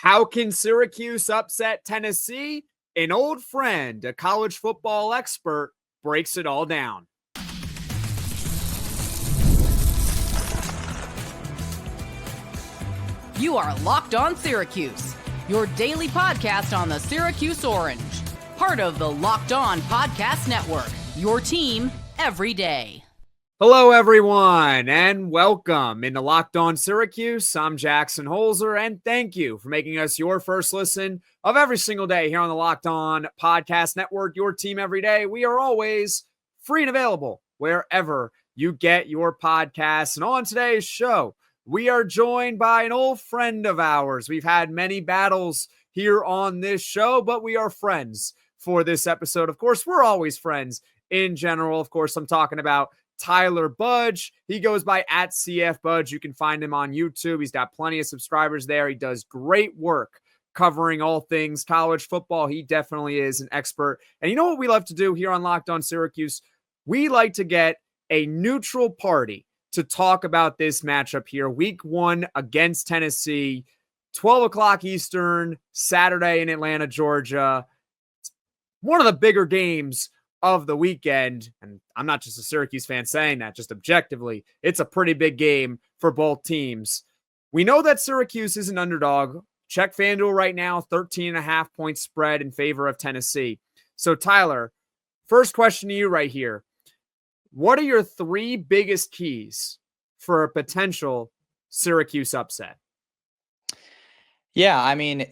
How can Syracuse upset Tennessee? An old friend, a college football expert, breaks it all down. You are Locked On Syracuse, your daily podcast on the Syracuse Orange. Part of the Locked On Podcast Network, your team every day. Hello, everyone, and welcome into Locked On Syracuse. I'm Jackson Holzer, and thank you for making us your first listen of every single day here on the Locked On Podcast Network, your team every day. We are always free and available wherever you get your podcasts. And on today's show, we are joined by an old friend of ours. We've had many battles here on this show, but we are friends for this episode. Of course, we're always friends in general. Of course, I'm talking about Tyler Budge. He goes by at CFBudge. You can find him on YouTube. He's got plenty of subscribers there. He does great work covering all things college football. He definitely is an expert. And you know what we love to do here on Locked On Syracuse? We like to get a neutral party to talk about this matchup here. Week 1 against Tennessee, 12 o'clock Eastern, Saturday in Atlanta, Georgia. It's one of the bigger games of the weekend, and I'm not just a Syracuse fan saying that, just objectively, it's a pretty big game for both teams. We know that Syracuse is an underdog. Check FanDuel right now, 13.5 point spread in favor of Tennessee. So Tyler, first question to you right here. What are your 3 biggest keys for a potential Syracuse upset? Yeah, I mean,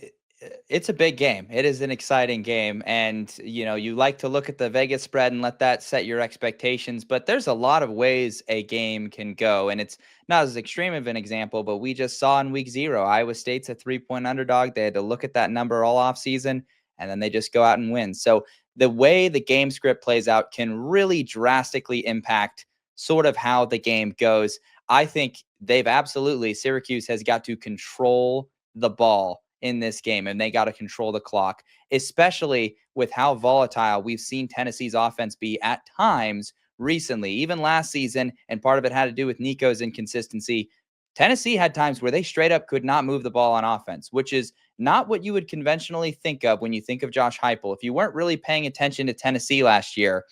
it's a big game. It is an exciting game. And, you like to look at the Vegas spread and let that set your expectations. But there's a lot of ways a game can go. And it's not as extreme of an example, but we just saw in week 0, Iowa State's a 3-point underdog. They had to look at that number all off season, and then they just go out and win. So the way the game script plays out can really drastically impact sort of how the game goes. I think Syracuse has got to control the ball in this game, and they got to control the clock, especially with how volatile we've seen Tennessee's offense be at times recently, even last season. And part of it had to do with Nico's inconsistency. Tennessee had times where they straight up could not move the ball on offense, which is not what you would conventionally think of when you think of Josh Heupel. If you weren't really paying attention to Tennessee last year,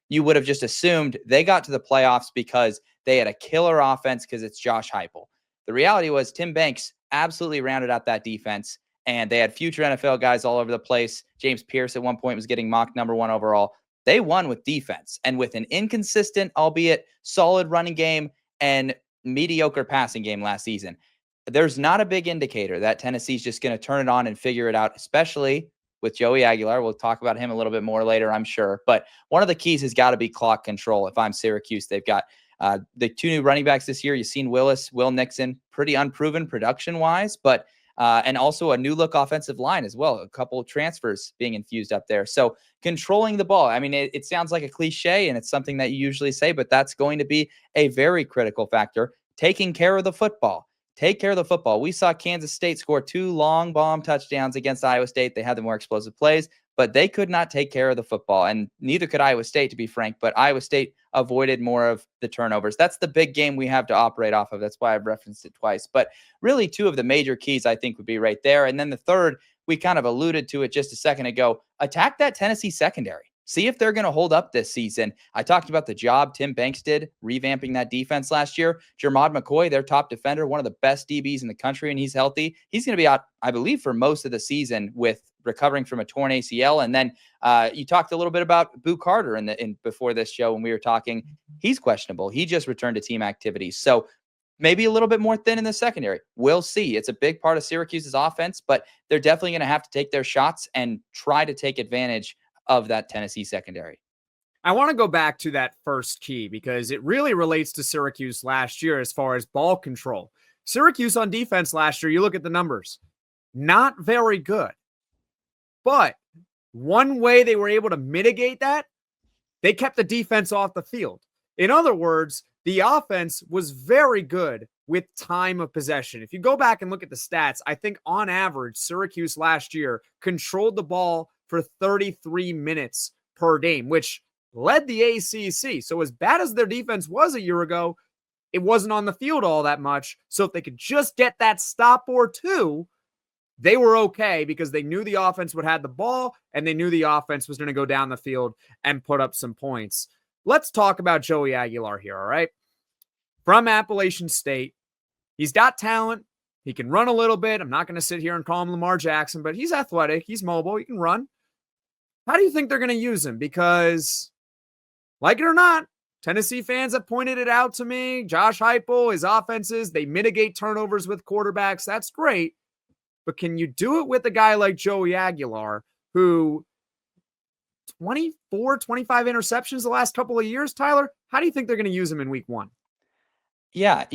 you would have just assumed they got to the playoffs because they had a killer offense because it's Josh Heupel. The reality was Tim Banks absolutely rounded out that defense, and they had future NFL guys all over the place. James Pierce at one point was getting mocked number 1 overall. They won with defense and with an inconsistent, albeit solid running game and mediocre passing game last season. There's not a big indicator that Tennessee's just going to turn it on and figure it out, especially with Joey Aguilar. We'll talk about him a little bit more later, I'm sure. But one of the keys has got to be clock control. If I'm Syracuse, they've got the 2 new running backs this year. You've seen Will Nixon, pretty unproven production-wise, but and also a new look offensive line as well. A couple of transfers being infused up there. So controlling the ball. I mean, it sounds like a cliche, and it's something that you usually say, but that's going to be a very critical factor. Taking care of the football. Take care of the football. We saw Kansas State score 2 long bomb touchdowns against Iowa State. They had the more explosive plays, but they could not take care of the football, and neither could Iowa State, to be frank, but Iowa State avoided more of the turnovers. That's the big game we have to operate off of. That's why I've referenced it twice. But really 2 of the major keys, I think, would be right there. And then the third, we kind of alluded to it just a second ago, attack that Tennessee secondary. See if they're going to hold up this season. I talked about the job Tim Banks did revamping that defense last year. Jermod McCoy, their top defender, one of the best DBs in the country, and he's healthy. He's going to be out, I believe, for most of the season with recovering from a torn ACL. And then you talked a little bit about Boo Carter in before this show when we were talking. He's questionable. He just returned to team activities. So maybe a little bit more thin in the secondary. We'll see. It's a big part of Syracuse's offense, but they're definitely going to have to take their shots and try to take advantage of that Tennessee secondary. I want to go back to that first key because it really relates to Syracuse last year as far as ball control. Syracuse on defense last year, you look at the numbers, not very good. But one way they were able to mitigate that, they kept the defense off the field. In other words, the offense was very good with time of possession. If you go back and look at the stats, I think on average, Syracuse last year controlled the ball for 33 minutes per game, which led the ACC. So as bad as their defense was a year ago, it wasn't on the field all that much. So if they could just get that stop or 2, they were okay because they knew the offense would have the ball and they knew the offense was going to go down the field and put up some points. Let's talk about Joey Aguilar here, all right? From Appalachian State, he's got talent. He can run a little bit. I'm not going to sit here and call him Lamar Jackson, but he's athletic. He's mobile. He can run. How do you think they're going to use him? Because, like it or not, Tennessee fans have pointed it out to me. Josh Heupel, his offenses, they mitigate turnovers with quarterbacks. That's great. But can you do it with a guy like Joey Aguilar, who 24, 25 interceptions the last couple of years, Tyler? How do you think they're going to use him in week 1? Yeah,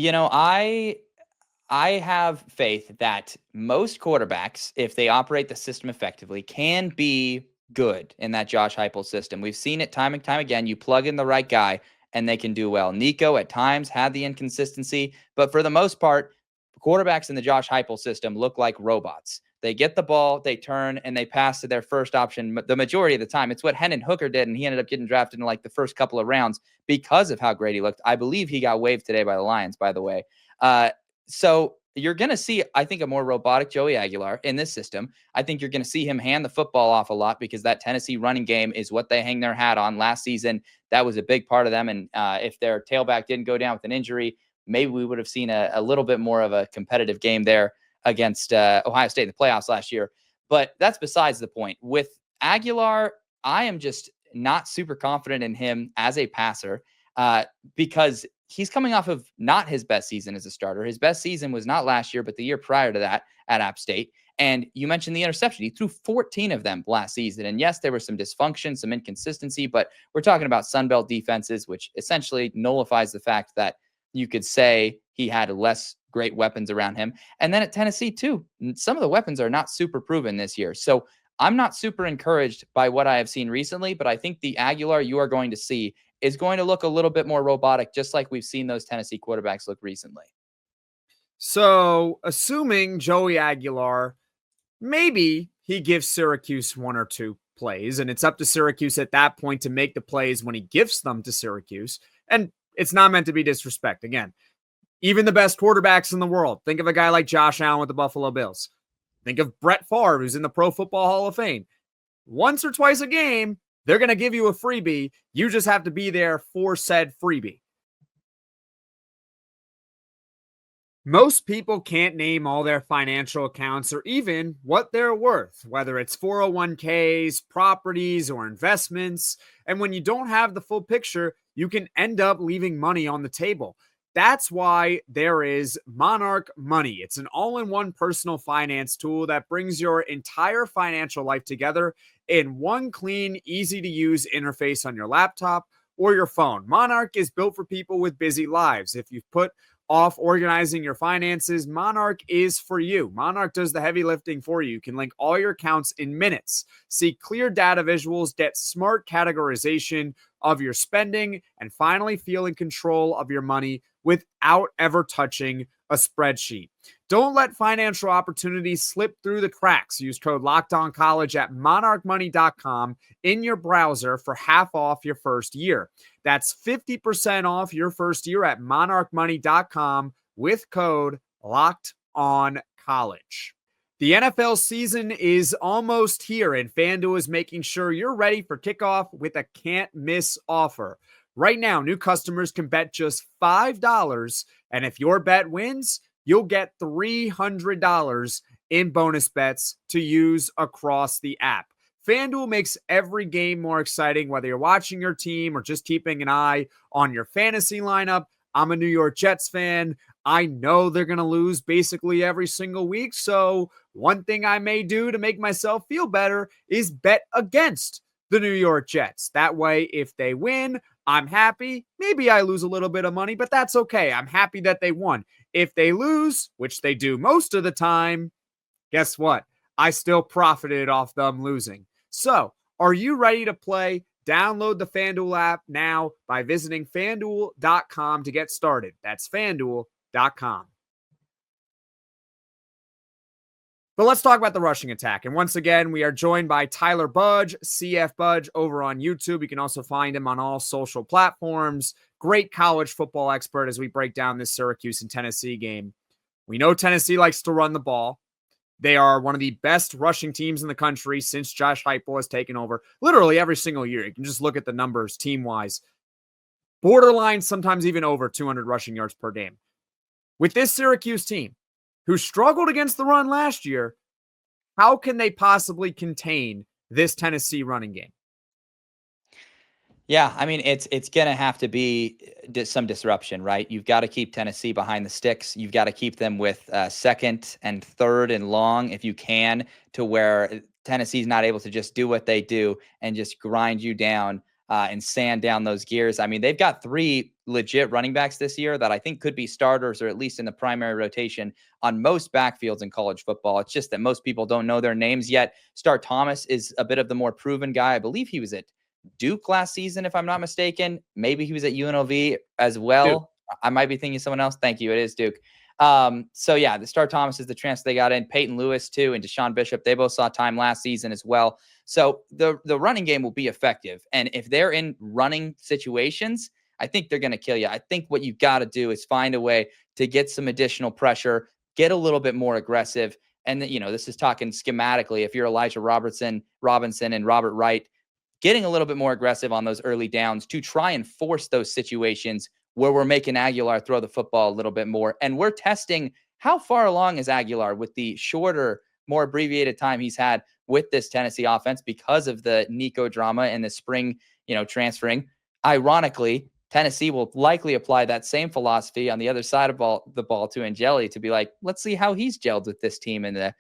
I have faith that most quarterbacks, if they operate the system effectively, can be good in that Josh Heupel system. We've seen it time and time again. You plug in the right guy and they can do well. Nico at times had the inconsistency, but for the most part, quarterbacks in the Josh Heupel system look like robots. They get the ball, they turn, and they pass to their first option. The majority of the time, it's what Hendon Hooker did, and he ended up getting drafted in like the first couple of rounds because of how great he looked. I believe he got waived today by the Lions, by the way. So you're going to see, I think, a more robotic Joey Aguilar in this system. I think you're going to see him hand the football off a lot because that Tennessee running game is what they hang their hat on. Last season, that was a big part of them. And if their tailback didn't go down with an injury, maybe we would have seen a little bit more of a competitive game there against Ohio State in the playoffs last year. But that's besides the point. With Aguilar, I am just not super confident in him as a passer because he's coming off of not his best season as a starter. His best season was not last year, but the year prior to that at App State. And you mentioned the interception. He threw 14 of them last season. And yes, there was some dysfunction, some inconsistency, but we're talking about Sunbelt defenses, which essentially nullifies the fact that you could say he had less great weapons around him. And then at Tennessee, too, some of the weapons are not super proven this year. So I'm not super encouraged by what I have seen recently, but I think the Aguilar you are going to see is going to look a little bit more robotic, just like we've seen those Tennessee quarterbacks look recently. So, assuming Joey Aguilar, maybe he gives Syracuse 1 or 2 plays, and it's up to Syracuse at that point to make the plays when he gives them to Syracuse. And it's not meant to be disrespect. Again, even the best quarterbacks in the world. Think of a guy like Josh Allen with the Buffalo Bills. Think of Brett Favre, who's in the Pro Football Hall of Fame. Once or twice a game, they're going to give you a freebie. You just have to be there for said freebie. Most people can't name all their financial accounts or even what they're worth, whether it's 401ks, properties, or investments. And when you don't have the full picture, you can end up leaving money on the table. That's why there is Monarch Money. It's an all-in-one personal finance tool that brings your entire financial life together in one clean, easy-to-use interface on your laptop or your phone. Monarch is built for people with busy lives. If you've put off organizing your finances, Monarch is for you. Monarch does the heavy lifting for you. You can link all your accounts in minutes, see clear data visuals, get smart categorization of your spending, and finally feel in control of your money without ever touching a spreadsheet. Don't let financial opportunities slip through the cracks. Use code LOCKEDONCollege at monarchmoney.com in your browser for half off your first year. That's 50% off your first year at monarchmoney.com with code LOCKEDONCollege. The NFL season is almost here, and FanDuel is making sure you're ready for kickoff with a can't-miss offer. Right now, new customers can bet just $5, and if your bet wins, you'll get $300 in bonus bets to use across the app. FanDuel makes every game more exciting, whether you're watching your team or just keeping an eye on your fantasy lineup. I'm a New York Jets fan. I know they're going to lose basically every single week, so one thing I may do to make myself feel better is bet against the New York Jets. That way, if they win, I'm happy. Maybe I lose a little bit of money, but that's okay. I'm happy that they won. If they lose, which they do most of the time, guess what? I still profited off them losing. So, are you ready to play? Download the FanDuel app now by visiting FanDuel.com to get started. That's FanDuel.com. But let's talk about the rushing attack. And once again, we are joined by Tyler Budge, CFBudge, over on YouTube. You can also find him on all social platforms. Great college football expert as we break down this Syracuse and Tennessee game. We know Tennessee likes to run the ball. They are one of the best rushing teams in the country since Josh Heupel has taken over. Literally every single year. You can just look at the numbers team-wise. Borderline, sometimes even over 200 rushing yards per game. With this Syracuse team, who struggled against the run last year, how can they possibly contain this Tennessee running game? Yeah, I mean, it's going to have to be some disruption, right? You've got to keep Tennessee behind the sticks. You've got to keep them with second and third and long if you can, to where Tennessee's not able to just do what they do and just grind you down and sand down those gears. I mean, they've got 3 legit running backs this year that I think could be starters or at least in the primary rotation on most backfields in college football. It's just that most people don't know their names yet. Star Thomas is a bit of the more proven guy. I believe he was at Duke last season, if I'm not mistaken. Maybe he was at UNLV as well. Duke. I might be thinking of someone else. Thank you. It is Duke. So yeah, the Star Thomas is the transfer they got in. Peyton Lewis too, and Deshaun Bishop. They both saw time last season as well. So the running game will be effective. And if they're in running situations, I think they're going to kill you. I think what you've got to do is find a way to get some additional pressure, get a little bit more aggressive. And this is talking schematically. If you're Elijah Robinson and Robert Wright, getting a little bit more aggressive on those early downs to try and force those situations where we're making Aguilar throw the football a little bit more. And we're testing how far along is Aguilar with the shorter, more abbreviated time he's had with this Tennessee offense because of the Nico drama and the spring, transferring. Ironically, Tennessee will likely apply that same philosophy on the other side of the ball to Angeli to be like, let's see how he's gelled with this team in the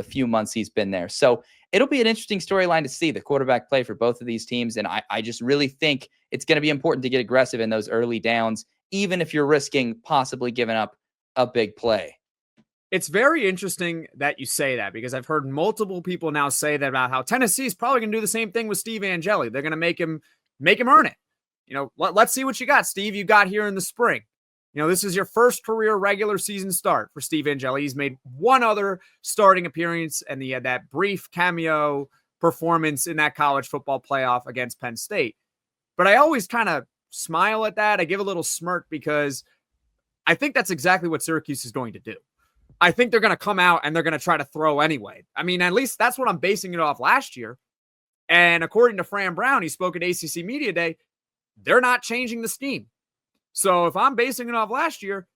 few months he's been there. So it'll be an interesting storyline to see the quarterback play for both of these teams. And I just really think it's going to be important to get aggressive in those early downs, even if you're risking possibly giving up a big play. It's very interesting that you say that, because I've heard multiple people now say that about how Tennessee is probably going to do the same thing with Steve Angeli. They're going to make him earn it. Let's see what you got, Steve. You got here in the spring. This is your first career regular season start for Steve Angeli. He's made one other starting appearance, and he had that brief cameo performance in that college football playoff against Penn State. But I always kind of smile at that. I give a little smirk because I think that's exactly what Syracuse is going to do. I think they're going to come out and they're going to try to throw anyway. I mean, at least that's what I'm basing it off last year. And according to Fran Brown, he spoke at ACC Media Day, they're not changing the scheme. So if I'm basing it off last year,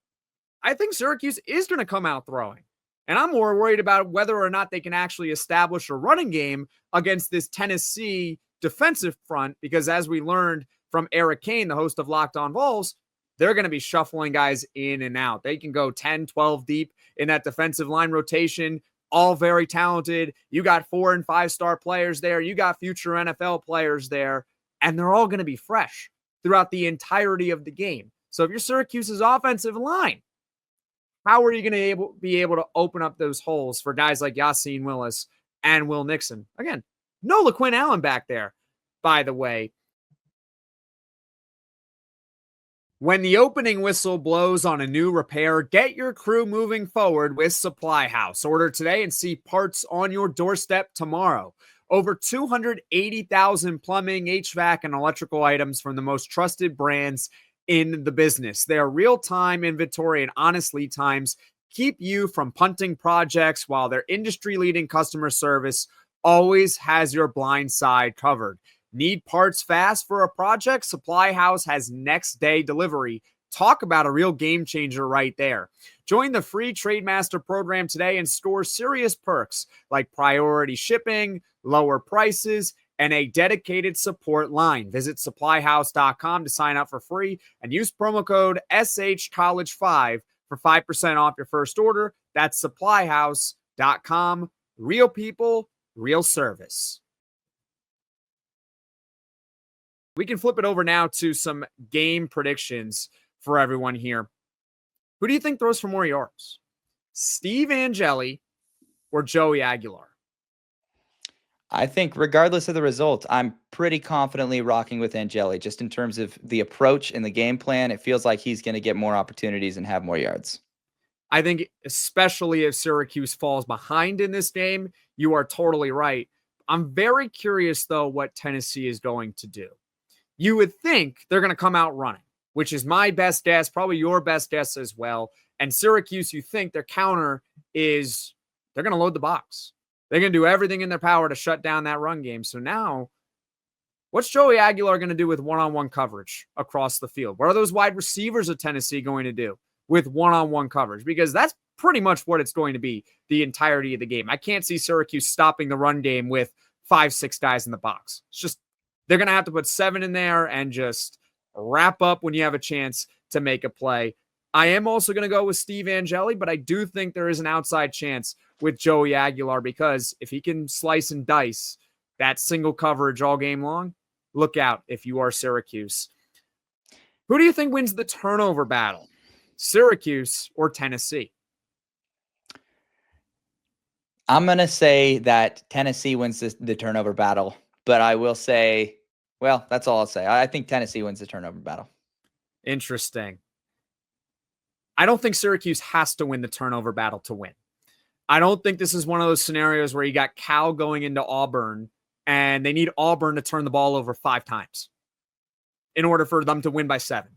I think Syracuse is going to come out throwing. And I'm more worried about whether or not they can actually establish a running game against this Tennessee defensive front, because as we learned from Eric Kane, the host of Locked On Vols, they're going to be shuffling guys in and out. They can go 10, 12 deep in that defensive line rotation, all very talented. You got 4- and 5-star players there. You got future NFL players there, and they're all going to be fresh throughout the entirety of the game. So if you're Syracuse's offensive line, how are you going to be able to open up those holes for guys like Yassine Willis and Will Nixon? Again, no LaQuinn Allen back there, by the way. When the opening whistle blows on a new repair, get your crew moving forward with SupplyHouse. Order today and see parts on your doorstep tomorrow. Over 280,000 plumbing, HVAC, and electrical items from the most trusted brands in the business. Their real-time inventory and honest lead times keep you from punting projects, while their industry-leading customer service always has your blind side covered. Need parts fast for a project? SupplyHouse has next-day delivery. Talk about a real game changer right there. Join the free Trademaster program today and score serious perks like priority shipping, lower prices, and a dedicated support line. Visit supplyhouse.com to sign up for free and use promo code SHCollege5 for 5% off your first order. That's supplyhouse.com. Real people, real service. We can flip it over now to some game predictions for everyone here. Who do you think throws for more yards? Steve Angeli or Joey Aguilar? I think regardless of the result, I'm pretty confidently rocking with Angeli. Just in terms of the approach and the game plan, it feels like he's going to get more opportunities and have more yards. I think especially if Syracuse falls behind in this game, you are totally right. I'm very curious, though, what Tennessee is going to do. You would think they're going to come out running, which is my best guess, probably your best guess as well. And Syracuse, you think their counter is they're going to load the box. They're going to do everything in their power to shut down that run game. So now, what's Joey Aguilar going to do with one-on-one coverage across the field? What are those wide receivers of Tennessee going to do with one-on-one coverage? Because that's pretty much what it's going to be the entirety of the game. I can't see Syracuse stopping the run game with 5-6 guys in the box. It's just, they're going to have to put 7 in there and just wrap up when you have a chance to make a play. I am also going to go with Steve Angeli, but I do think there is an outside chance with Joey Aguilar, because if he can slice and dice that single coverage all game long, look out if you are Syracuse. Who do you think wins the turnover battle, Syracuse or Tennessee? I'm going to say that Tennessee wins the turnover battle, but I will say, well, that's all I'll say. I think Tennessee wins the turnover battle. Interesting. I don't think Syracuse has to win the turnover battle to win. I don't think this is one of those scenarios where you got Cal going into Auburn and they need Auburn to turn the ball over 5 times in order for them to win by 7.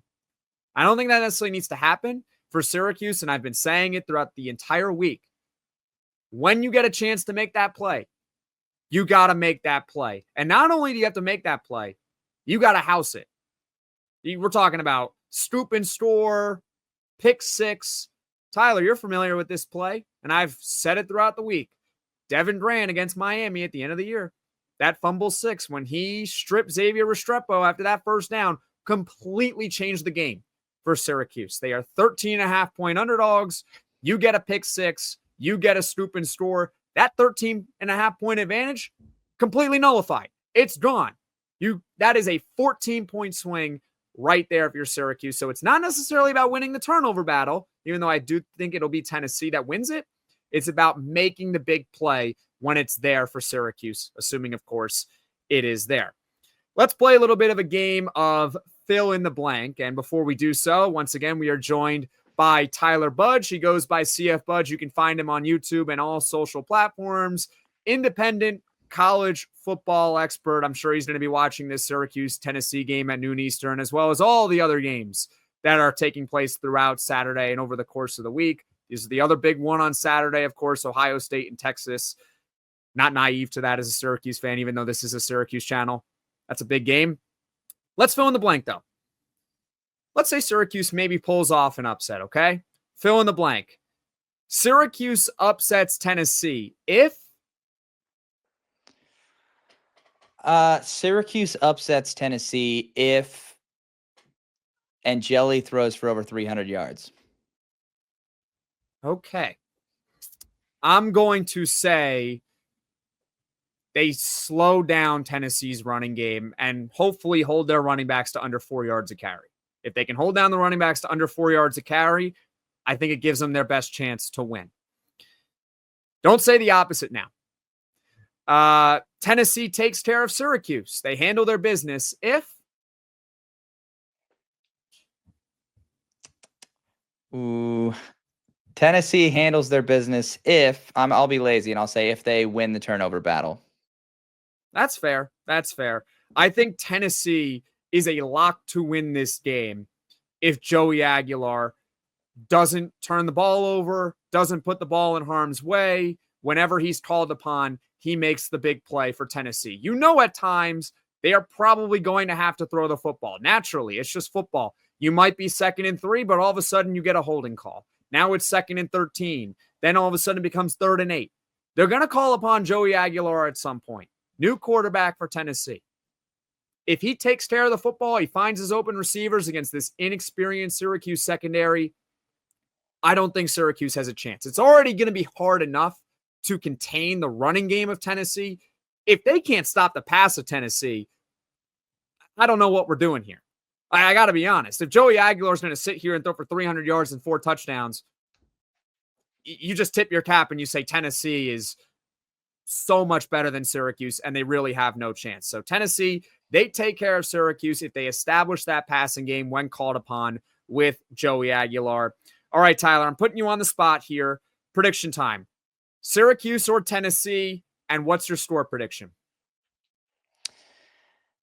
I don't think that necessarily needs to happen for Syracuse, and I've been saying it throughout the entire week. When you get a chance to make that play, you got to make that play. And not only do you have to make that play, you got to house it. We're talking about scoop and score, pick 6. Tyler, you're familiar with this play, and I've said it throughout the week. Devin Grant against Miami at the end of the year. That fumble 6, when he stripped Xavier Restrepo after that first down, completely changed the game for Syracuse. They are 13.5-point underdogs. You get a pick 6. You get a scoop and score. That 13.5-point advantage, completely nullified. It's gone. That is a 14-point swing right there if you're Syracuse. So it's not necessarily about winning the turnover battle, even though I do think it'll be Tennessee that wins it. It's about making the big play when it's there for Syracuse, assuming, of course, it is there. Let's play a little bit of a game of fill in the blank. And before we do so, once again, we are joined by Tyler Budge. He goes by CFBudge. You can find him on YouTube and all social platforms. Independent college football expert. I'm sure he's going to be watching this Syracuse-Tennessee game at noon Eastern, as well as all the other games that are taking place throughout Saturday and over the course of the week. This is the other big one on Saturday, of course, Ohio State and Texas. Not naive to that as a Syracuse fan, even though this is a Syracuse channel. That's a big game. Let's fill in the blank, though. Let's say Syracuse maybe pulls off an upset, okay? Fill in the blank. Syracuse upsets Tennessee if? Syracuse upsets Tennessee if Angeli throws for over 300 yards. Okay. I'm going to say they slow down Tennessee's running game and hopefully hold their running backs to under 4 yards a carry. If they can hold down the running backs to under 4 yards a carry, I think it gives them their best chance to win. Don't say the opposite now. Tennessee takes care of Syracuse. They handle their business if? Ooh, Tennessee handles their business if, I'll be lazy and I'll say if they win the turnover battle. That's fair. That's fair. I think Tennessee is a lock to win this game if Joey Aguilar doesn't turn the ball over, doesn't put the ball in harm's way. Whenever he's called upon, he makes the big play for Tennessee. You know, at times they are probably going to have to throw the football. Naturally, it's just football. You might be 2nd and 3, but all of a sudden you get a holding call. Now it's 2nd and 13. Then all of a sudden it becomes 3rd and 8. They're going to call upon Joey Aguilar at some point. New quarterback for Tennessee. If he takes care of the football, he finds his open receivers against this inexperienced Syracuse secondary, I don't think Syracuse has a chance. It's already going to be hard enough to contain the running game of Tennessee. If they can't stop the pass of Tennessee, I don't know what we're doing here. I got to be honest. If Joey Aguilar is going to sit here and throw for 300 yards and 4 touchdowns, you just tip your cap and you say Tennessee is so much better than Syracuse, and they really have no chance. So Tennessee, they take care of Syracuse if they establish that passing game when called upon with Joey Aguilar. All right, Tyler, I'm putting you on the spot here. Prediction time. Syracuse or Tennessee, and what's your score prediction?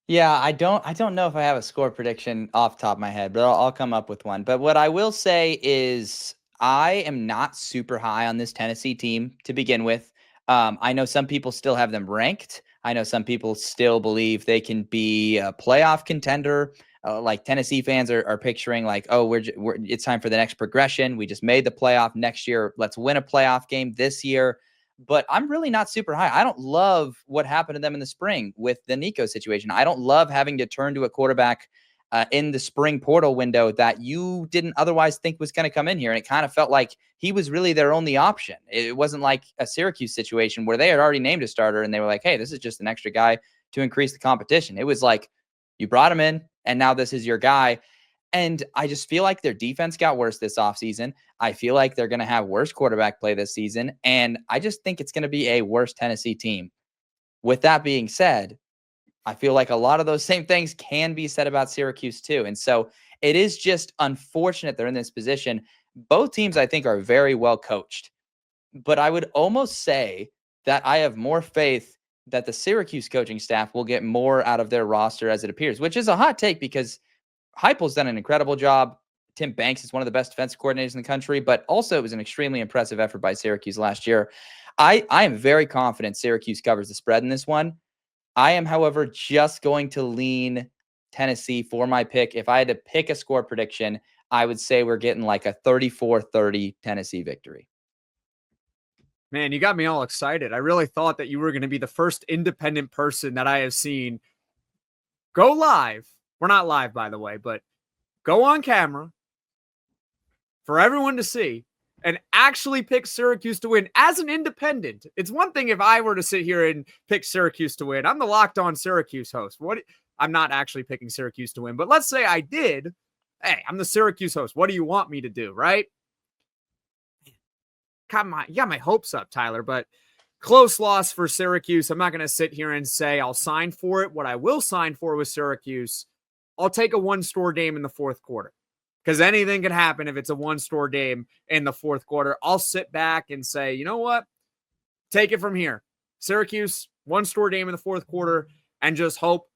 Yeah, I don't know if I have a score prediction off the top of my head, but I'll come up with one. But what I will say is I am not super high on this Tennessee team to begin with. I know some people still have them ranked. I know some people still believe they can be a playoff contender. Like Tennessee fans are picturing like, oh, it's time for the next progression. We just made the playoff next year. Let's win a playoff game this year. But I'm really not super high. I don't love what happened to them in the spring with the Nico situation. I don't love having to turn to a quarterback in the spring portal window that you didn't otherwise think was going to come in here. And it kind of felt like he was really their only option. It wasn't like a Syracuse situation where they had already named a starter and they were like, hey, this is just an extra guy to increase the competition. It was like, you brought him in and now this is your guy. And I just feel like their defense got worse this offseason. I feel like they're going to have worse quarterback play this season. And I just think it's going to be a worse Tennessee team. With that being said, I feel like a lot of those same things can be said about Syracuse too. And so it is just unfortunate they're in this position. Both teams, I think, are very well coached. But I would almost say that I have more faith that the Syracuse coaching staff will get more out of their roster as it appears, which is a hot take because Heupel's done an incredible job. Tim Banks is one of the best defensive coordinators in the country, but also it was an extremely impressive effort by Syracuse last year. I am very confident Syracuse covers the spread in this one. I am, however, just going to lean Tennessee for my pick. If I had to pick a score prediction, I would say we're getting like a 34-30 Tennessee victory. Man, you got me all excited. I really thought that you were going to be the first independent person that I have seen go live. We're not live, by the way, but go on camera for everyone to see and actually pick Syracuse to win as an independent. It's one thing if I were to sit here and pick Syracuse to win. I'm the Locked On Syracuse host. I'm not actually picking Syracuse to win, but let's say I did. Hey, I'm the Syracuse host. What do you want me to do, right? You got my hopes up, Tyler, but close loss for Syracuse. I'm not going to sit here and say I'll sign for it. What I will sign for with Syracuse, I'll take a one-score game in the fourth quarter because anything can happen if it's a one-score game in the fourth quarter. I'll sit back and say, you know what? Take it from here. Syracuse, one-score game in the fourth quarter, and just hope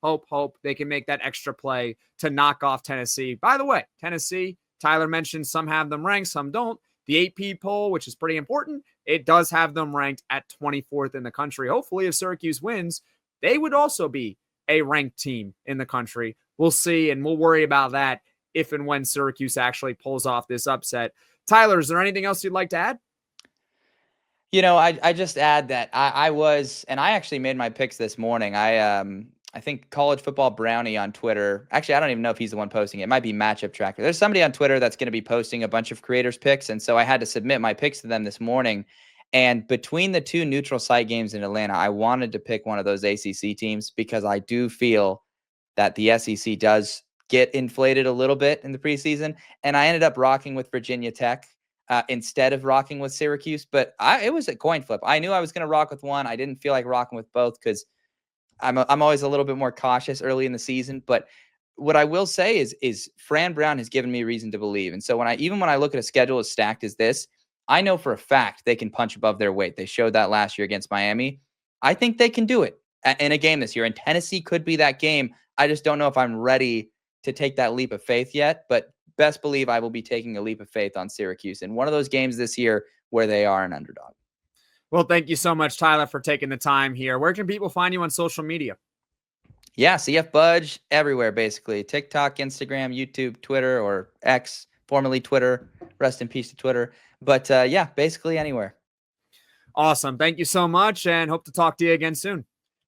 they can make that extra play to knock off Tennessee. By the way, Tennessee, Tyler mentioned some have them ranked, some don't. The AP poll, which is pretty important, it does have them ranked at 24th in the country. Hopefully, if Syracuse wins, they would also be a ranked team in the country. We'll see, and we'll worry about that if and when Syracuse actually pulls off this upset. Tyler, is there anything else you'd like to add? You know, I just add that I actually made my picks this morning. I think College Football Brownie on Twitter. Actually, I don't even know if he's the one posting it. It might be Matchup Tracker. There's somebody on Twitter that's going to be posting a bunch of creators' picks. And so I had to submit my picks to them this morning. And between the two neutral site games in Atlanta, I wanted to pick one of those ACC teams because I do feel that the SEC does get inflated a little bit in the preseason. And I ended up rocking with Virginia Tech instead of rocking with Syracuse. But it was a coin flip. I knew I was going to rock with one. I didn't feel like rocking with both because I'm always a little bit more cautious early in the season, but what I will say is Fran Brown has given me reason to believe. And so when I look at a schedule as stacked as this, I know for a fact they can punch above their weight. They showed that last year against Miami. I think they can do it in a game this year, and Tennessee could be that game. I just don't know if I'm ready to take that leap of faith yet, but best believe I will be taking a leap of faith on Syracuse in one of those games this year where they are an underdog. Well, thank you so much, Tyler, for taking the time here. Where can people find you on social media? Yeah, CFBudge everywhere, basically. TikTok, Instagram, YouTube, Twitter, or X, formerly Twitter. Rest in peace to Twitter. But yeah, basically anywhere. Awesome. Thank you so much, and hope to talk to you again soon.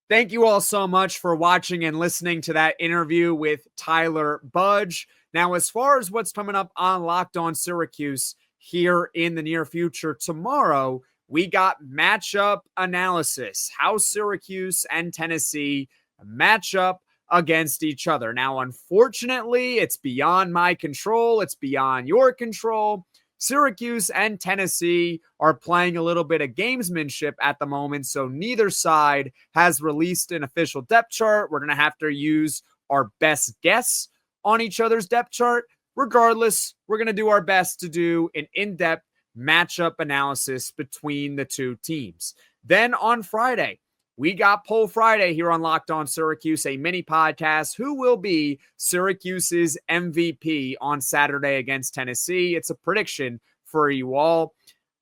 Thank you all so much for watching and listening to that interview with Tyler Budge. Now, as far as what's coming up on Locked On Syracuse here in the near future, tomorrow, we got matchup analysis, how Syracuse and Tennessee match up against each other. Now, unfortunately, it's beyond my control. It's beyond your control. Syracuse and Tennessee are playing a little bit of gamesmanship at the moment, so neither side has released an official depth chart. We're going to have to use our best guess on each other's depth chart. Regardless, we're going to do our best to do an in-depth matchup analysis between the two teams. Then on Friday, we got Poll Friday here on Locked On Syracuse, a mini podcast. Who will be Syracuse's MVP on Saturday against Tennessee? It's a prediction for you all.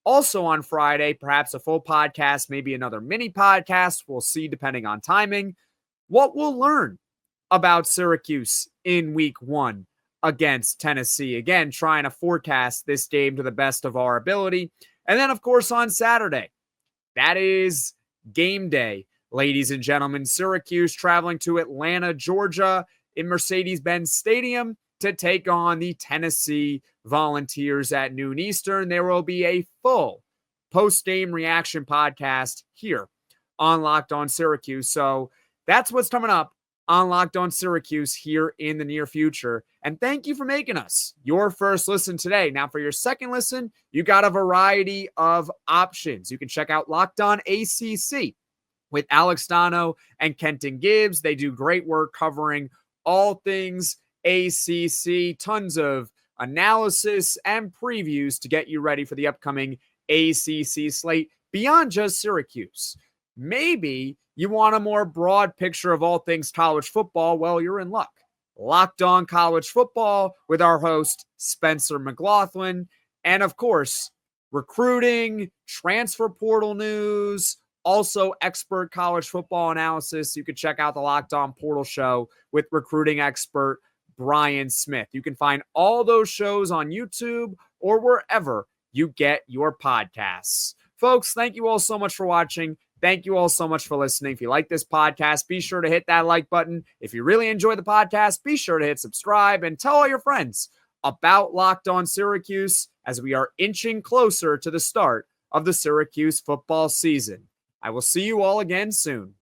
Also on Friday, perhaps a full podcast, maybe another mini podcast. We'll see depending on timing. What we'll learn about Syracuse in week 1 against Tennessee. Again, trying to forecast this game to the best of our ability. And then, of course, on Saturday, that is game day, ladies and gentlemen. Syracuse traveling to Atlanta, Georgia in Mercedes-Benz Stadium to take on the Tennessee Volunteers at noon Eastern. There will be a full post-game reaction podcast here on Locked On Syracuse. So that's what's coming up on Locked On Syracuse here in the near future. And thank you for making us your first listen today. Now, for your second listen, you got a variety of options. You can check out Locked On ACC with Alex Dono and Kenton Gibbs. They do great work covering all things ACC, tons of analysis and previews to get you ready for the upcoming ACC slate beyond just Syracuse. Maybe you want a more broad picture of all things college football. Well, you're in luck. Locked On College Football with our host, Spencer McLaughlin. And of course, recruiting, transfer portal news, also expert college football analysis. You can check out the Locked On Portal Show with recruiting expert Brian Smith. You can find all those shows on YouTube or wherever you get your podcasts. Folks, thank you all so much for watching. Thank you all so much for listening. If you like this podcast, be sure to hit that like button. If you really enjoy the podcast, be sure to hit subscribe and tell all your friends about Locked On Syracuse as we are inching closer to the start of the Syracuse football season. I will see you all again soon.